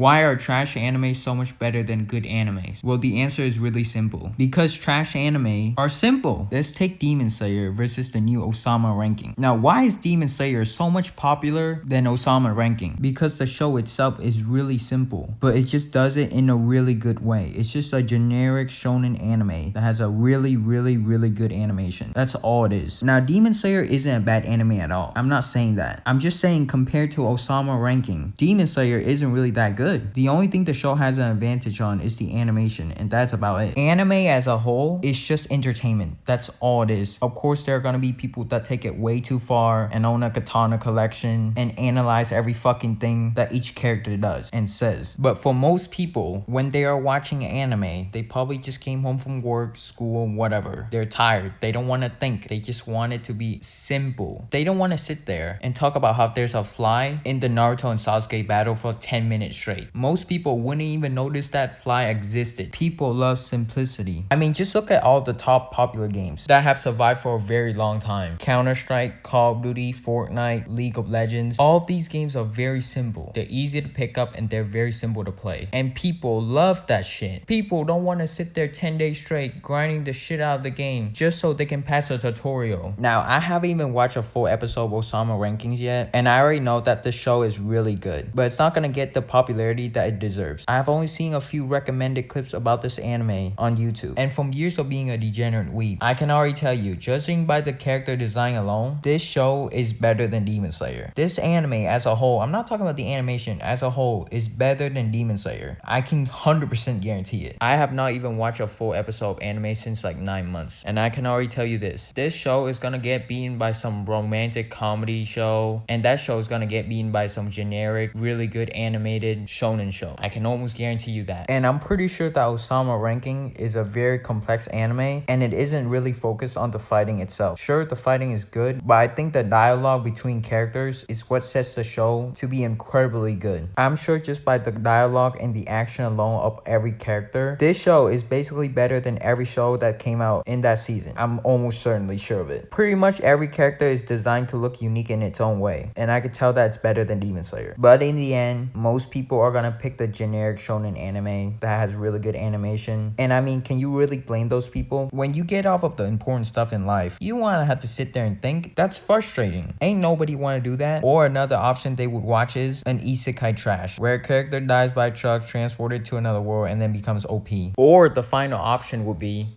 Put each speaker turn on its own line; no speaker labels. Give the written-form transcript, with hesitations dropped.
Why are trash animes so much better than good animes? Well, the answer is really simple. Because trash anime are simple. Let's take Demon Slayer versus the new Osama ranking. Now, why is Demon Slayer so much popular than Osama ranking? Because the show itself is really simple, but it just does it in a really good way. It's just a generic shonen anime that has a really good animation. That's all it is. Now, Demon Slayer isn't a bad anime at all. I'm not saying that. I'm just saying compared to Osama ranking, Demon Slayer isn't really that good. The only thing the show has an advantage on is the animation, and that's about it. Anime as a whole is just entertainment. That's all it is. Of course, there are gonna be people that take it way too far and own a katana collection and analyze every fucking thing that each character does and says. But for most people, when they are watching anime, they probably just came home from work, school, whatever. They're tired. They don't want to think. They just want it to be simple. They don't want to sit there and talk about how there's a fly in the Naruto and Sasuke battle for 10 minutes straight. Most people wouldn't even notice that fly existed. People love simplicity. I mean, just look at all the top popular games that have survived for a very long time. Counter-Strike, Call of Duty, Fortnite, League of Legends. All of these games are very simple. They're easy to pick up and they're very simple to play. And people love that shit. People don't want to sit there 10 days straight grinding the shit out of the game just so they can pass a tutorial. Now, I haven't even watched a full episode of Osama rankings yet, and I already know that the show is really good, but it's not gonna get the popularity that it deserves. I have only seen a few recommended clips about this anime on YouTube, and from years of being a degenerate weeb, I can already tell you, judging by the character design alone, this show is better than Demon Slayer. This anime as a whole, I'm not talking about the animation, as a whole, is better than Demon Slayer. I can 100% guarantee it. I have not even watched a full episode of anime since like 9 months, and I can already tell you this show is gonna get beaten by some romantic comedy show, and that show is gonna get beaten by some generic, really good animated shonen show. I can almost guarantee you that. And I'm pretty sure that Osama ranking is a very complex anime, and it isn't really focused on the fighting itself. Sure, the fighting is good, but I think the dialogue between characters is what sets the show to be incredibly good. I'm sure just by the dialogue and the action alone of every character, this show is basically better than every show that came out in that season. I'm almost certainly sure of it. Pretty much every character is designed to look unique in its own way, and I could tell that it's better than Demon Slayer. But in the end, most people are gonna pick the generic shonen anime that has really good animation. And I mean, can you really blame those people? When you get off of the important stuff in life, you wanna have to sit there and think? That's frustrating. Ain't nobody wanna do that. Or another option they would watch is an isekai trash, where a character dies by truck, transported to another world, and then becomes OP. Or the final option would be